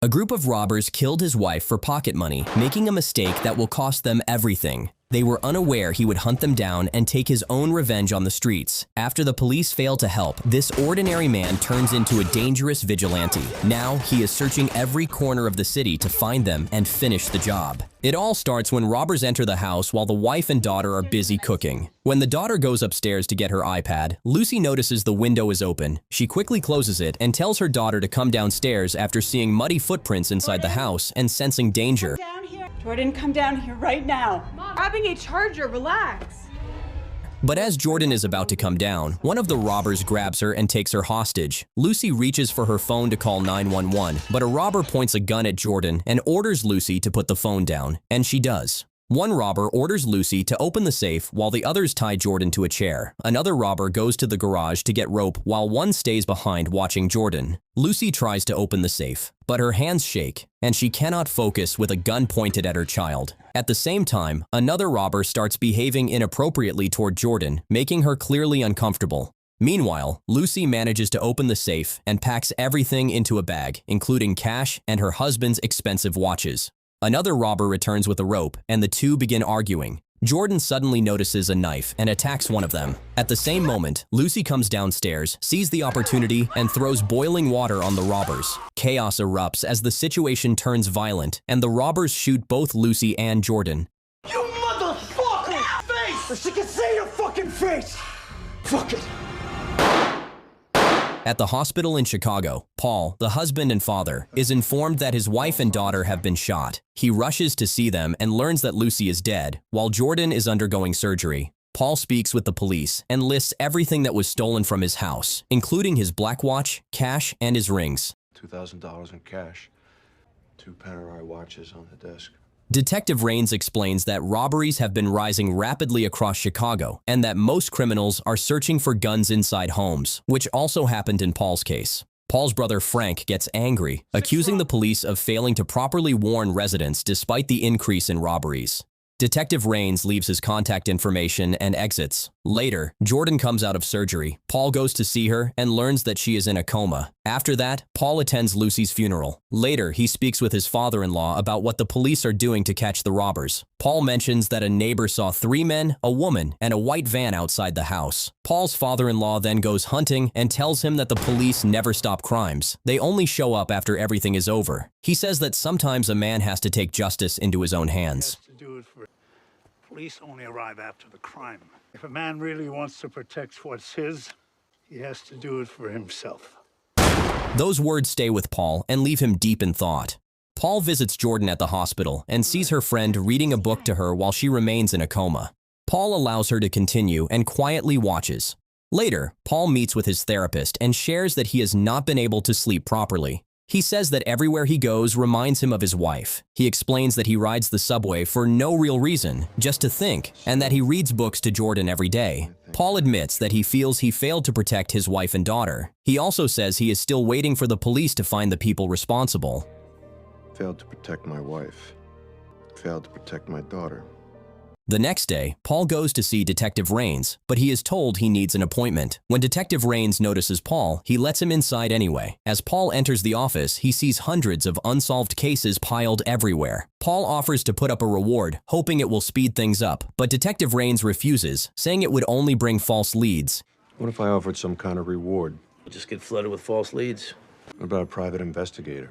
A group of robbers killed his wife for pocket money, making a mistake that will cost them everything. They were unaware he would hunt them down and take his own revenge on the streets. After the police fail to help, this ordinary man turns into a dangerous vigilante. Now, he is searching every corner of the city to find them and finish the job. It all starts when robbers enter the house while the wife and daughter are busy cooking. When the daughter goes upstairs to get her iPad, Lucy notices the window is open. She quickly closes it and tells her daughter to come downstairs after seeing muddy footprints inside the house and sensing danger. Jordan, come down here right now. Mom, grabbing a charger, relax. But as Jordan is about to come down, one of the robbers grabs her and takes her hostage. Lucy reaches for her phone to call 911, but a robber points a gun at Jordan and orders Lucy to put the phone down, and she does. One robber orders Lucy to open the safe while the others tie Jordan to a chair. Another robber goes to the garage to get rope while one stays behind watching Jordan. Lucy tries to open the safe, but her hands shake and she cannot focus with a gun pointed at her child. At the same time, another robber starts behaving inappropriately toward Jordan, making her clearly uncomfortable. Meanwhile, Lucy manages to open the safe and packs everything into a bag, including cash and her husband's expensive watches. Another robber returns with a rope, and the two begin arguing. Jordan suddenly notices a knife and attacks one of them. At the same moment, Lucy comes downstairs, sees the opportunity, and throws boiling water on the robbers. Chaos erupts as the situation turns violent, and the robbers shoot both Lucy and Jordan. You motherfucker! Face! She can see your fucking face! Fuck it! At the hospital in Chicago, Paul, the husband and father, is informed that his wife and daughter have been shot. He rushes to see them and learns that Lucy is dead, while Jordan is undergoing surgery. Paul speaks with the police and lists everything that was stolen from his house, including his black watch, cash, and his rings. $2,000 in cash, 2 Panerai watches on the desk. Detective Raines explains that robberies have been rising rapidly across Chicago and that most criminals are searching for guns inside homes, which also happened in Paul's case. Paul's brother Frank gets angry, accusing the police of failing to properly warn residents despite the increase in robberies. Detective Raines leaves his contact information and exits. Later, Jordan comes out of surgery. Paul goes to see her and learns that she is in a coma. After that, Paul attends Lucy's funeral. Later, he speaks with his father-in-law about what the police are doing to catch the robbers. Paul mentions that a neighbor saw 3 men, a woman, and a white van outside the house. Paul's father-in-law then goes hunting and tells him that the police never stop crimes. They only show up after everything is over. He says that sometimes a man has to take justice into his own hands. Police only arrive after the crime. If a man really wants to protect what's his, he has to do it for himself. Those words stay with Paul and leave him deep in thought. Paul visits Jordan at the hospital and sees her friend reading a book to her while she remains in a coma. Paul allows her to continue and quietly watches. Later, Paul meets with his therapist and shares that he has not been able to sleep properly. He says that everywhere he goes reminds him of his wife. He explains that he rides the subway for no real reason, just to think, and that he reads books to Jordan every day. Paul admits that he feels he failed to protect his wife and daughter. He also says he is still waiting for the police to find the people responsible. Failed to protect my wife. Failed to protect my daughter. The next day, Paul goes to see Detective Raines, but he is told he needs an appointment. When Detective Raines notices Paul, he lets him inside anyway. As Paul enters the office, he sees hundreds of unsolved cases piled everywhere. Paul offers to put up a reward, hoping it will speed things up, but Detective Raines refuses, saying it would only bring false leads. What if I offered some kind of reward? We'll just get flooded with false leads. What about a private investigator?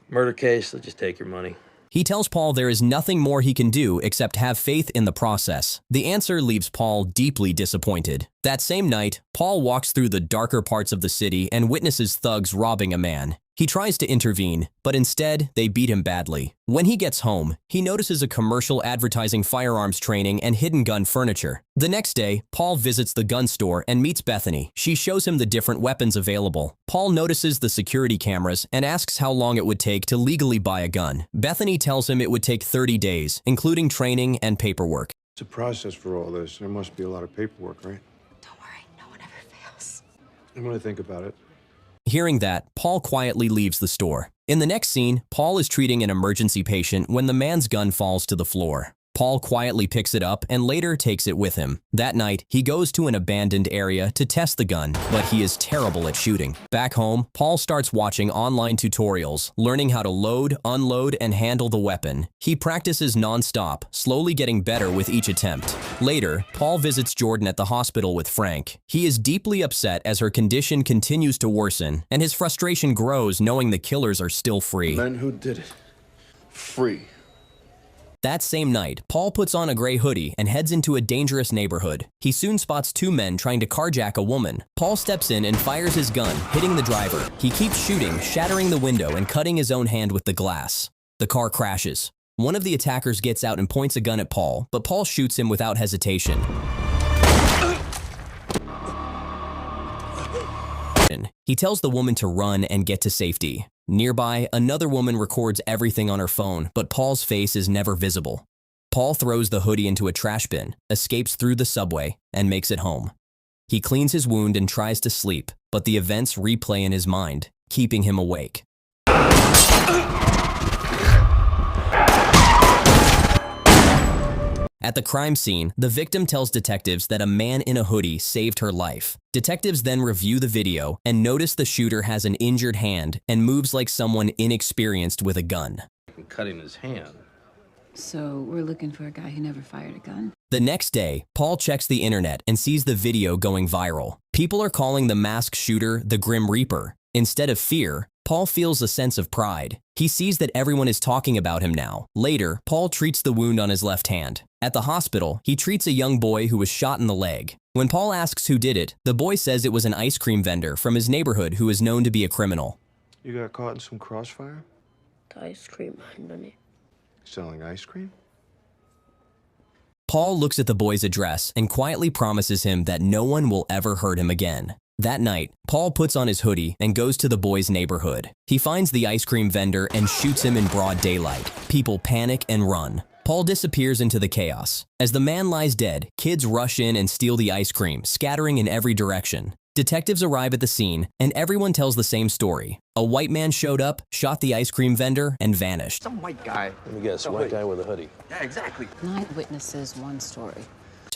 Murder case, they'll just take your money. He tells Paul there is nothing more he can do except have faith in the process. The answer leaves Paul deeply disappointed. That same night, Paul walks through the darker parts of the city and witnesses thugs robbing a man. He tries to intervene, but instead, they beat him badly. When he gets home, he notices a commercial advertising firearms training and hidden gun furniture. The next day, Paul visits the gun store and meets Bethany. She shows him the different weapons available. Paul notices the security cameras and asks how long it would take to legally buy a gun. Bethany tells him it would take 30 days, including training and paperwork. It's a process for all this. There must be a lot of paperwork, right? Don't worry, no one ever fails. I'm gonna think about it. Hearing that, Paul quietly leaves the store. In the next scene, Paul is treating an emergency patient when the man's gun falls to the floor. Paul quietly picks it up and later takes it with him. That night, he goes to an abandoned area to test the gun, but he is terrible at shooting. Back home, Paul starts watching online tutorials, learning how to load, unload, and handle the weapon. He practices non-stop, slowly getting better with each attempt. Later, Paul visits Jordan at the hospital with Frank. He is deeply upset as her condition continues to worsen, and his frustration grows knowing the killers are still free. Men who did it. Free. That same night, Paul puts on a gray hoodie and heads into a dangerous neighborhood. He soon spots two men trying to carjack a woman. Paul steps in and fires his gun, hitting the driver. He keeps shooting, shattering the window and cutting his own hand with the glass. The car crashes. One of the attackers gets out and points a gun at Paul, but Paul shoots him without hesitation. He tells the woman to run and get to safety. Nearby, another woman records everything on her phone, but Paul's face is never visible. Paul throws the hoodie into a trash bin, escapes through the subway, and makes it home. He cleans his wound and tries to sleep, but the events replay in his mind, keeping him awake. At the crime scene, the victim tells detectives that a man in a hoodie saved her life. Detectives then review the video and notice the shooter has an injured hand and moves like someone inexperienced with a gun. Cutting his hand. So we're looking for a guy who never fired a gun? The next day, Paul checks the internet and sees the video going viral. People are calling the masked shooter the Grim Reaper. Instead of fear, Paul feels a sense of pride. He sees that everyone is talking about him now. Later, Paul treats the wound on his left hand. At the hospital, he treats a young boy who was shot in the leg. When Paul asks who did it, the boy says it was an ice cream vendor from his neighborhood who is known to be a criminal. You got caught in some crossfire? The ice cream handle. Selling ice cream? Paul looks at the boy's address and quietly promises him that no one will ever hurt him again. That night, Paul puts on his hoodie and goes to the boy's neighborhood. He finds the ice cream vendor and shoots him in broad daylight. People panic and run. Paul disappears into the chaos. As the man lies dead, kids rush in and steal the ice cream, scattering in every direction. Detectives arrive at the scene, and everyone tells the same story. A white man showed up, shot the ice cream vendor, and vanished. Some white guy. Let me guess, white guy with a hoodie. Yeah, exactly. 9 witnesses, 1 story.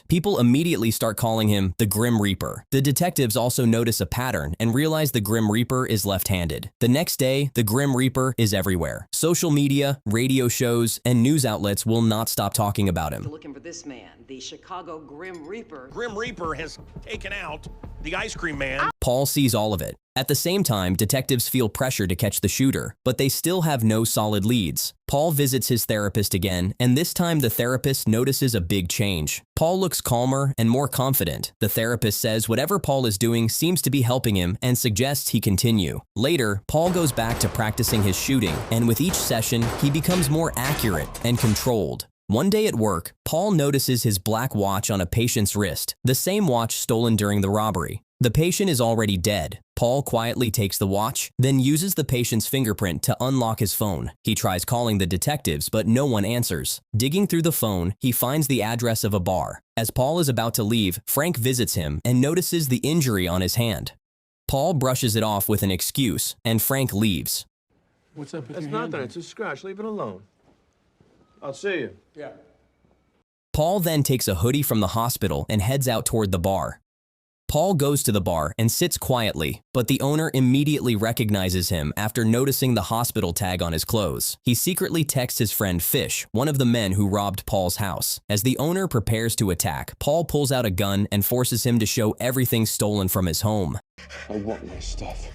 People immediately start calling him the Grim Reaper. The detectives also notice a pattern and realize the Grim Reaper is left-handed. The next day, the Grim Reaper is everywhere. Social media, radio shows, and news outlets will not stop talking about him. Looking for this man, the Chicago Grim Reaper. Grim Reaper has taken out the ice cream man. Paul sees all of it. At the same time, detectives feel pressure to catch the shooter, but they still have no solid leads. Paul visits his therapist again, and this time the therapist notices a big change. Paul looks calmer and more confident. The therapist says whatever Paul is doing seems to be helping him and suggests he continue. Later, Paul goes back to practicing his shooting, and with each session, he becomes more accurate and controlled. One day at work, Paul notices his black watch on a patient's wrist, the same watch stolen during the robbery. The patient is already dead. Paul quietly takes the watch, then uses the patient's fingerprint to unlock his phone. He tries calling the detectives, but no one answers. Digging through the phone, he finds the address of a bar. As Paul is about to leave, Frank visits him and notices the injury on his hand. Paul brushes it off with an excuse, and Frank leaves. What's up with your hand? It's nothing. It's a scratch. Leave it alone. I'll see you. Yeah. Paul then takes a hoodie from the hospital and heads out toward the bar. Paul goes to the bar and sits quietly, but the owner immediately recognizes him after noticing the hospital tag on his clothes. He secretly texts his friend Fish, one of the men who robbed Paul's house. As the owner prepares to attack, Paul pulls out a gun and forces him to show everything stolen from his home. I want my stuff.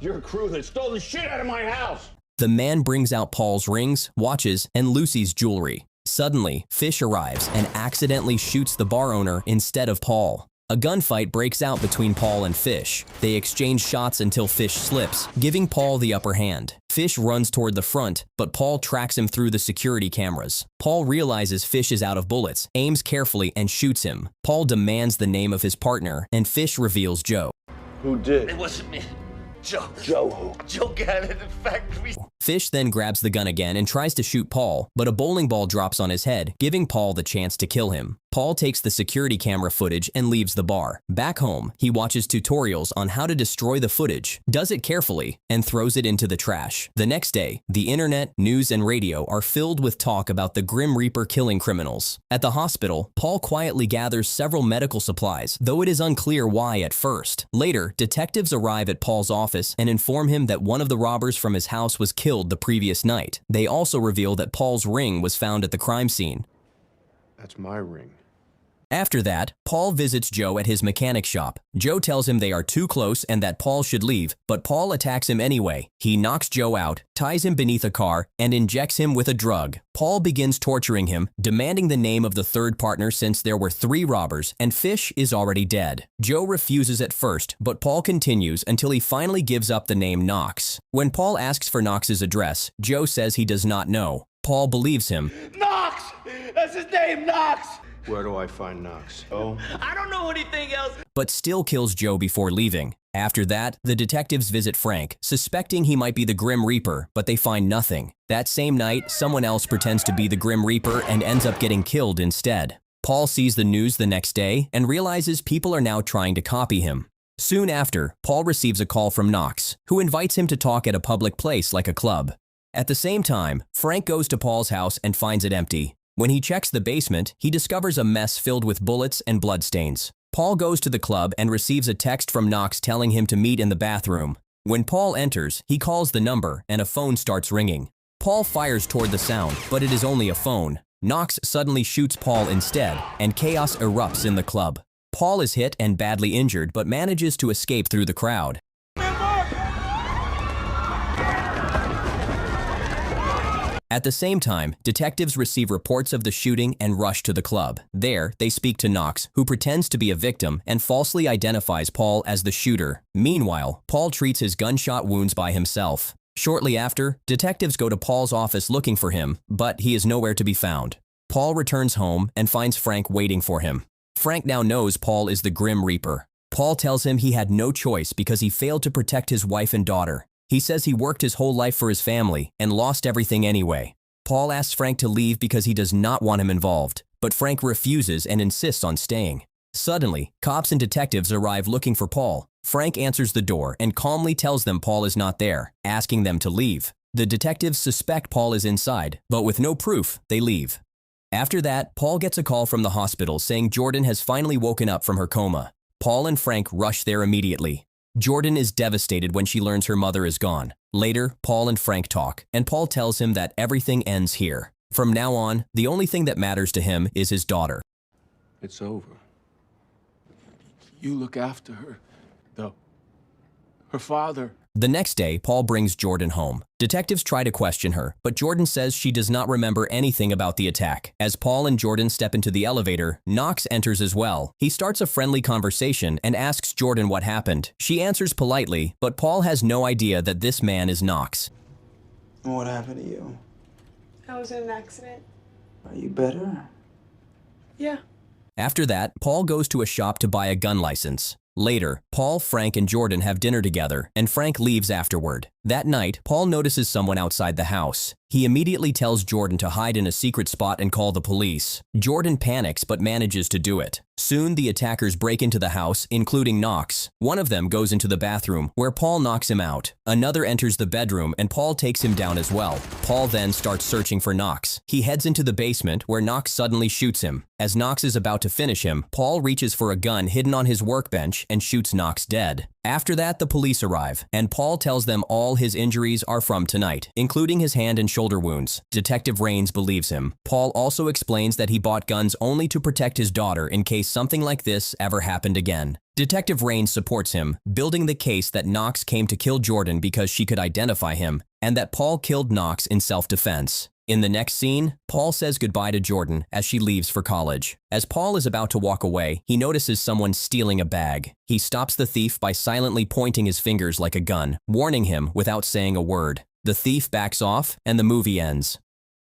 You're a crew that stole the shit out of my house. The man brings out Paul's rings, watches, and Lucy's jewelry. Suddenly, Fish arrives and accidentally shoots the bar owner instead of Paul. A gunfight breaks out between Paul and Fish. They exchange shots until Fish slips, giving Paul the upper hand. Fish runs toward the front, but Paul tracks him through the security cameras. Paul realizes Fish is out of bullets, aims carefully, and shoots him. Paul demands the name of his partner, and Fish reveals Joe. Who did? It wasn't me. Joe. Joe who? Joe got it in the factory. Fish then grabs the gun again and tries to shoot Paul, but a bowling ball drops on his head, giving Paul the chance to kill him. Paul takes the security camera footage and leaves the bar. Back home, he watches tutorials on how to destroy the footage, does it carefully, and throws it into the trash. The next day, the internet, news, and radio are filled with talk about the Grim Reaper killing criminals. At the hospital, Paul quietly gathers several medical supplies, though it is unclear why at first. Later, detectives arrive at Paul's office and inform him that one of the robbers from his house was killed the previous night. They also reveal that Paul's ring was found at the crime scene. That's my ring. After that, Paul visits Joe at his mechanic shop. Joe tells him they are too close and that Paul should leave, but Paul attacks him anyway. He knocks Joe out, ties him beneath a car, and injects him with a drug. Paul begins torturing him, demanding the name of the third partner since there were 3 robbers and Fish is already dead. Joe refuses at first, but Paul continues until he finally gives up the name Knox. When Paul asks for Knox's address, Joe says he does not know. Paul believes him. Knox! That's his name, Knox! Where do I find Knox? Oh? I don't know anything else. But still kills Joe before leaving. After that, the detectives visit Frank, suspecting he might be the Grim Reaper, but they find nothing. That same night, someone else pretends to be the Grim Reaper and ends up getting killed instead. Paul sees the news the next day and realizes people are now trying to copy him. Soon after, Paul receives a call from Knox, who invites him to talk at a public place like a club. At the same time, Frank goes to Paul's house and finds it empty. When he checks the basement, he discovers a mess filled with bullets and bloodstains. Paul goes to the club and receives a text from Knox telling him to meet in the bathroom. When Paul enters, he calls the number and a phone starts ringing. Paul fires toward the sound, but it is only a phone. Knox suddenly shoots Paul instead, and chaos erupts in the club. Paul is hit and badly injured but manages to escape through the crowd. At the same time, detectives receive reports of the shooting and rush to the club. There, they speak to Knox, who pretends to be a victim and falsely identifies Paul as the shooter. Meanwhile, Paul treats his gunshot wounds by himself. Shortly after, detectives go to Paul's office looking for him, but he is nowhere to be found. Paul returns home and finds Frank waiting for him. Frank now knows Paul is the Grim Reaper. Paul tells him he had no choice because he failed to protect his wife and daughter. He says he worked his whole life for his family and lost everything anyway. Paul asks Frank to leave because he does not want him involved, but Frank refuses and insists on staying. Suddenly, cops and detectives arrive looking for Paul. Frank answers the door and calmly tells them Paul is not there, asking them to leave. The detectives suspect Paul is inside, but with no proof, they leave. After that, Paul gets a call from the hospital saying Jordan has finally woken up from her coma. Paul and Frank rush there immediately. Jordan is devastated when she learns her mother is gone. Later, Paul and Frank talk, and Paul tells him that everything ends here. From now on, the only thing that matters to him is his daughter. It's over. You look after her, though. Her father. The next day, Paul brings Jordan home. Detectives try to question her, but Jordan says she does not remember anything about the attack. As Paul and Jordan step into the elevator, Knox enters as well. He starts a friendly conversation and asks Jordan what happened. She answers politely, but Paul has no idea that this man is Knox. What happened to you? I was in an accident. Are you better? Yeah. After that, Paul goes to a shop to buy a gun license. Later, Paul, Frank, and Jordan have dinner together, and Frank leaves afterward. That night, Paul notices someone outside the house. He immediately tells Jordan to hide in a secret spot and call the police. Jordan panics but manages to do it. Soon, the attackers break into the house, including Knox. One of them goes into the bathroom, where Paul knocks him out. Another enters the bedroom, and Paul takes him down as well. Paul then starts searching for Knox. He heads into the basement, where Knox suddenly shoots him. As Knox is about to finish him, Paul reaches for a gun hidden on his workbench and shoots Knox dead. After that, the police arrive, and Paul tells them all his injuries are from tonight, including his hand and shoulder wounds. Detective Raines believes him. Paul also explains that he bought guns only to protect his daughter in case something like this ever happened again. Detective Raines supports him, building the case that Knox came to kill Jordan because she could identify him, and that Paul killed Knox in self-defense. In the next scene, Paul says goodbye to Jordan as she leaves for college. As Paul is about to walk away, he notices someone stealing a bag. He stops the thief by silently pointing his fingers like a gun, warning him without saying a word. The thief backs off, and the movie ends.